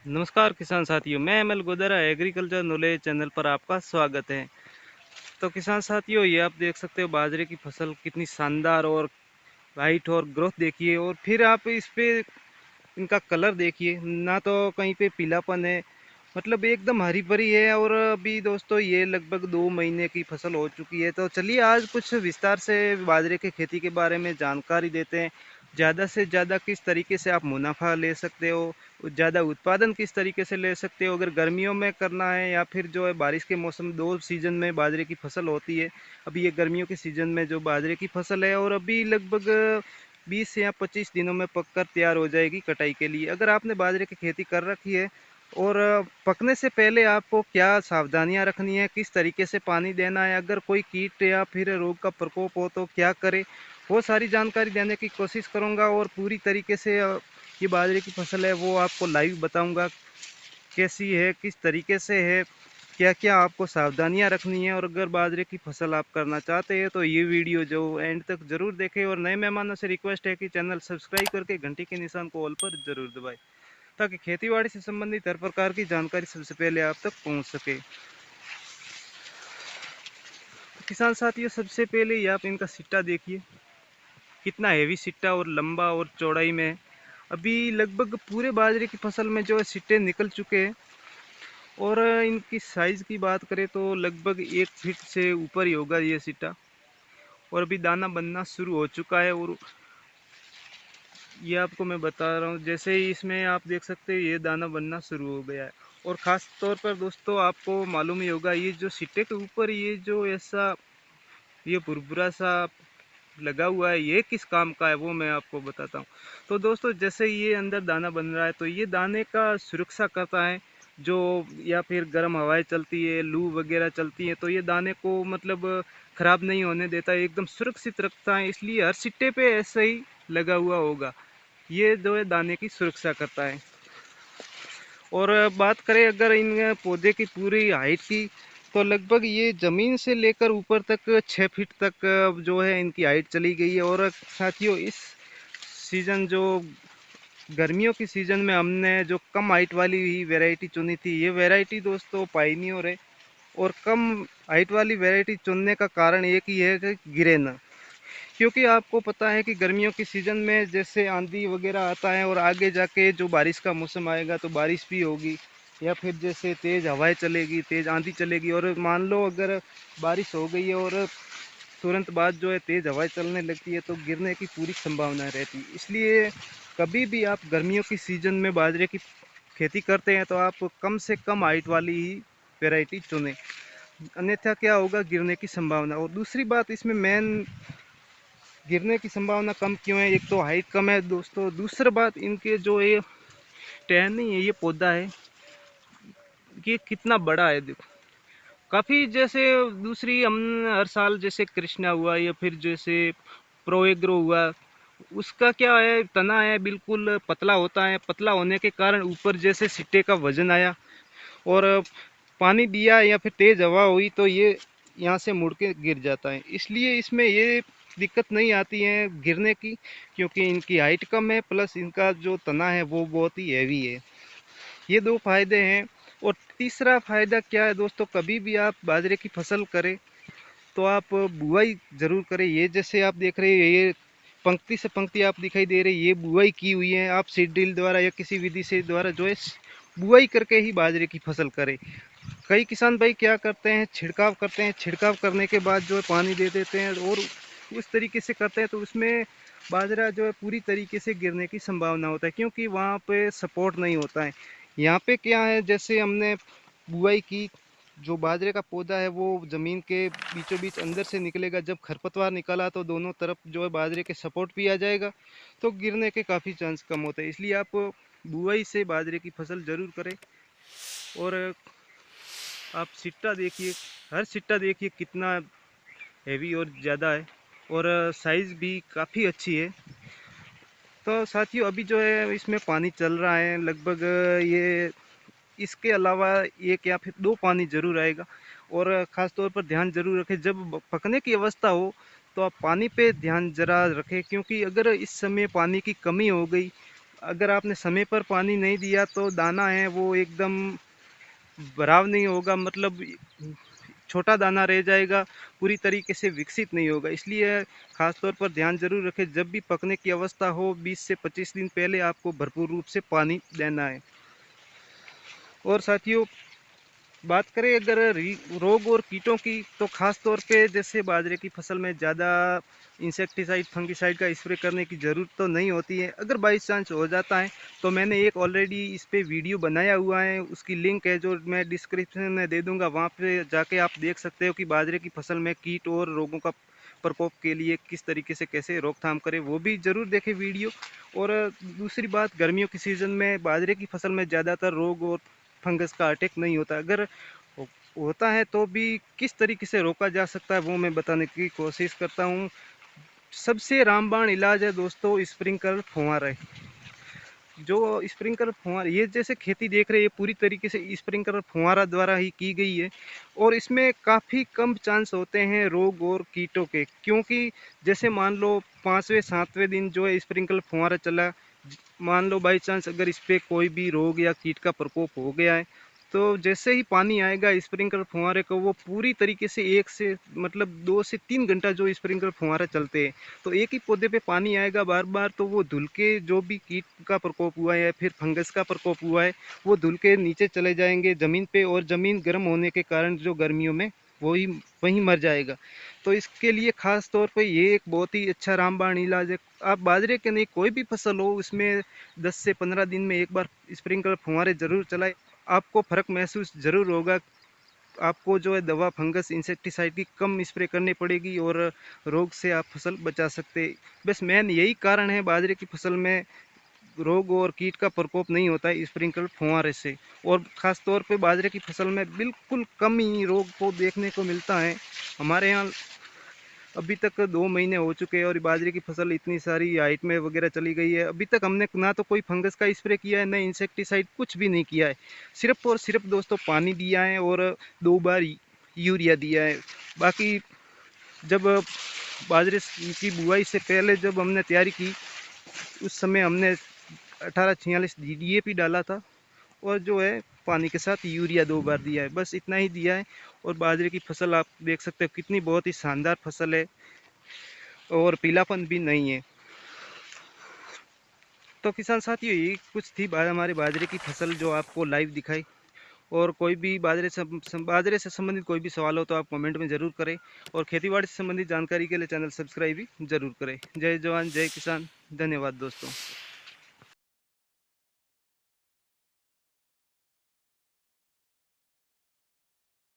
नमस्कार किसान साथियों, मैं ML Godara agriculture knowledge channel पर आपका स्वागत है। तो किसान साथियों, ये आप देख सकते हो बाजरे की फसल कितनी शानदार और हाइट और ग्रोथ देखिए, और फिर आप इस पे इनका कलर देखिए, ना तो कहीं पे पीलापन है, मतलब एकदम हरी भरी है। और अभी दोस्तों ये लगभग 2 महीने की फसल हो चुकी है। तो चलिए आज कुछ विस्तार से बाजरे की खेती के बारे में जानकारी देते हैं। ज़्यादा से ज़्यादा किस तरीके से आप मुनाफा ले सकते हो, ज़्यादा उत्पादन किस तरीके से ले सकते हो, अगर गर्मियों में करना है या फिर जो है बारिश के मौसम, दो सीजन में बाजरे की फसल होती है। अभी ये गर्मियों के सीजन में जो बाजरे की फसल है, और अभी लगभग 20 या 25 दिनों में पककर तैयार हो जाएगी कटाई के लिए। अगर आपने बाजरे की खेती कर रखी है और पकने से पहले आपको क्या सावधानियां रखनी है, किस तरीके से पानी देना है, अगर कोई कीट या फिर रोग का प्रकोप हो तो क्या करें, वो सारी जानकारी देने की कोशिश करूंगा। और पूरी तरीके से ये बाजरे की फसल है वो आपको लाइव बताऊंगा, कैसी है, किस तरीके से है, क्या क्या आपको सावधानियां रखनी है। और अगर बाजरे की फसल आप करना चाहते हैं तो ये वीडियो जो एंड तक जरूर देखें। और नए मेहमानों से रिक्वेस्ट है कि चैनल सब्सक्राइब करके घंटी के निशान को ऑल पर जरूर दबाएं, ताकि खेतीबाड़ी से संबंधित हर प्रकार की जानकारी सबसे पहले आप तक पहुंच सके। तो किसान साथियों, सबसे पहले ये आप इनका सिट्टा देखिए, कितना हेवी सिट्टा और लंबा और चौड़ाई में है। अभी लगभग पूरे बाजरे की फसल में जो है सिट्टे निकल चुके हैं। और इनकी साइज़ की बात करें तो लगभग 1 फीट से ऊपर ही होगा ये सिट्टा। और अभी दाना बनना शुरू हो चुका है। और ये आपको मैं बता रहा हूँ, जैसे ही इसमें आप देख सकते हैं ये दाना बनना शुरू हो गया है। और ख़ास तौर पर दोस्तों आपको मालूम ही होगा, ये जो सिट्टे के ऊपर ये जो ऐसा ये भुरभुरा सा लगा हुआ है, ये किस काम का है वो मैं आपको बताता हूँ। तो दोस्तों जैसे ये अंदर दाना बन रहा है तो ये दाने का सुरक्षा करता है। जो या फिर गर्म हवाएं चलती है, लू वगैरह चलती है, तो ये दाने को मतलब खराब नहीं होने देता है, एकदम सुरक्षित रखता है। इसलिए हर सिट्टे पे ऐसे ही लगा हुआ होगा, ये जो है दाने की सुरक्षा करता है। और बात करें अगर इन पौधे की पूरी हाइट की, तो लगभग ये ज़मीन से लेकर ऊपर तक 6 फीट तक जो है इनकी हाइट चली गई है। और साथियों इस सीज़न जो गर्मियों की सीज़न में हमने जो कम हाइट वाली ही वैरायटी चुनी थी, ये वैरायटी दोस्तों पाइनियर है। और कम हाइट वाली वैरायटी चुनने का कारण एक ही है कि गिरे ना, क्योंकि आपको पता है कि गर्मियों की सीज़न में जैसे आंधी वगैरह आता है, और आगे जाके जो बारिश का मौसम आएगा तो बारिश भी होगी, या फिर जैसे तेज़ हवाएं चलेगी, तेज़ आंधी चलेगी। और मान लो अगर बारिश हो गई है और तुरंत बाद जो है तेज़ हवाएं चलने लगती है, तो गिरने की पूरी संभावना रहती है। इसलिए कभी भी आप गर्मियों की सीज़न में बाजरे की खेती करते हैं तो आप कम से कम हाइट वाली ही वैरायटी चुनें, अन्यथा क्या होगा, गिरने की संभावना। और दूसरी बात इसमें मेन, गिरने की संभावना कम क्यों है, एक तो हाइट कम है दोस्तों, दूसरा बात इनके जो ये टहनी है, ये पौधा है, ये कितना बड़ा है देखो, काफ़ी। जैसे दूसरी हम हर साल जैसे कृष्णा हुआ या फिर जैसे प्रोएग्रो हुआ, उसका क्या है, तना है बिल्कुल पतला होता है, पतला होने के कारण ऊपर जैसे सिट्टे का वजन आया और पानी दिया या फिर तेज हवा हुई तो ये यहाँ से मुड़ के गिर जाता है। इसलिए इसमें ये दिक्कत नहीं आती है गिरने की, क्योंकि इनकी हाइट कम है, प्लस इनका जो तना है वो बहुत ही हैवी है। ये दो फायदे हैं। और तीसरा फायदा क्या है दोस्तों, कभी भी आप बाजरे की फसल करें तो आप बुआई जरूर करें। ये जैसे आप देख रहे हैं, ये पंक्ति से पंक्ति आप दिखाई दे रही है, ये बुआई की हुई है। आप सीड ड्रिल द्वारा या किसी विधि से द्वारा जो है बुआई करके ही बाजरे की फसल करें। कई किसान भाई क्या करते हैं, छिड़काव करते हैं, छिड़काव करने के बाद जो है पानी दे देते हैं और उस तरीके से करते हैं, तो उसमें बाजरा जो है पूरी तरीके से गिरने की संभावना होता है, क्योंकि वहाँ पे सपोर्ट नहीं होता है। यहाँ पे क्या है, जैसे हमने बुआई की, जो बाजरे का पौधा है वो ज़मीन के बीचों बीच अंदर से निकलेगा, जब खरपतवार निकला तो दोनों तरफ जो है बाजरे के सपोर्ट भी आ जाएगा, तो गिरने के काफ़ी चांस कम होते हैं। इसलिए आप बुआई से बाजरे की फसल ज़रूर करें। और आप सिट्टा देखिए, हर सिट्टा देखिए कितना हैवी और ज़्यादा है, और साइज़ भी काफ़ी अच्छी है। तो साथियों अभी जो है इसमें पानी चल रहा है लगभग, ये इसके अलावा एक या फिर दो पानी जरूर आएगा। और ख़ास तौर पर ध्यान जरूर रखें, जब पकने की अवस्था हो तो आप पानी पे ध्यान जरा रखें, क्योंकि अगर इस समय पानी की कमी हो गई, अगर आपने समय पर पानी नहीं दिया तो दाना है वो एकदम बराबर नहीं होगा, मतलब छोटा दाना रह जाएगा, पूरी तरीके से विकसित नहीं होगा। इसलिए खास तौर पर ध्यान जरूर रखें, जब भी पकने की अवस्था हो 20 से 25 दिन पहले आपको भरपूर रूप से पानी देना है। और साथियों, बात करें अगर रोग और कीटों की, तो खास तौर पे जैसे बाजरे की फसल में ज़्यादा इंसेक्टिसाइड फंगिसाइड का स्प्रे करने की ज़रूरत तो नहीं होती है। अगर बाई चांस हो जाता है तो मैंने एक ऑलरेडी इस पे वीडियो बनाया हुआ है, उसकी लिंक है जो मैं डिस्क्रिप्शन में दे दूंगा, वहाँ पे जाके आप देख सकते हो कि बाजरे की फसल में कीट और रोगों का प्रकोप के लिए किस तरीके से कैसे रोकथाम करें, वो भी ज़रूर देखें वीडियो। और दूसरी बात, गर्मियों की सीज़न में बाजरे की फसल में ज़्यादातर रोग और फंगस का अटैक नहीं होता। अगर होता है तो भी किस तरीके से रोका जा सकता है वो मैं बताने की कोशिश करता हूँ। सबसे रामबाण इलाज है दोस्तों स्प्रिंकलर फुहारे। जो स्प्रिंकलर फुहारा, ये जैसे खेती देख रहे हैं, ये पूरी तरीके से स्प्रिंकलर फुहारा द्वारा ही की गई है और इसमें काफ़ी कम चांस होते हैं रोग और कीटों के, क्योंकि जैसे मान लो 5वें 7वें दिन जो है स्प्रिंकलर फुहारा चला, मान लो बाई चांस अगर इस पर कोई भी रोग या कीट का प्रकोप हो गया है, तो जैसे ही पानी आएगा स्प्रिंकलर फुहारे को, वो पूरी तरीके से 2 से 3 घंटा जो स्प्रिंकलर फुहारा चलते हैं, तो एक ही पौधे पे पानी आएगा बार बार, तो वो धुल के जो भी कीट का प्रकोप हुआ है या फिर फंगस का प्रकोप हुआ है वो धुल के नीचे चले जाएंगे ज़मीन पे, और ज़मीन गर्म होने के कारण जो गर्मियों में वही वहीं मर जाएगा। तो इसके लिए खास तौर पे ये एक बहुत ही अच्छा रामबाण इलाज है। आप बाजरे के नहीं कोई भी फसल हो उसमें 10 से 15 दिन में एक बार स्प्रिंकलर फुहारे ज़रूर चलाएं, आपको फ़र्क महसूस ज़रूर होगा। आपको जो है दवा फंगस इंसेक्टिसाइड की कम स्प्रे करनी पड़ेगी और रोग से आप फसल बचा सकते। बस मेन यही कारण है बाजरे की फसल में रोग और कीट का प्रकोप नहीं होता है स्प्रिंकलर फुहारे से। और ख़ास तौर पे बाजरे की फसल में बिल्कुल कम ही रोग को देखने को मिलता है। हमारे यहाँ अभी तक 2 महीने हो चुके हैं और बाजरे की फसल इतनी सारी हाइट में वगैरह चली गई है, अभी तक हमने ना तो कोई फंगस का स्प्रे किया है, ना इंसेक्टिसाइड, कुछ भी नहीं किया है। सिर्फ और सिर्फ दोस्तों पानी दिया है और 2 बार यूरिया दिया है। बाकी जब बाजरे की बुआई से पहले जब हमने तैयारी की, उस समय हमने 1846 DAP डाला था और जो है पानी के साथ यूरिया 2 बार दिया है, बस इतना ही दिया है। और बाजरे की फसल आप देख सकते हो कितनी बहुत ही शानदार फसल है और पीलापन भी नहीं है। तो किसान साथियों, यही कुछ थी हमारे बाजरे की फसल जो आपको लाइव दिखाई। और कोई भी बाजरे से संबंधित कोई भी सवाल हो तो आप कमेंट में ज़रूर करें, और खेतीबाड़ी से संबंधित जानकारी के लिए चैनल सब्सक्राइब भी ज़रूर करें। जय जवान जय किसान, धन्यवाद दोस्तों।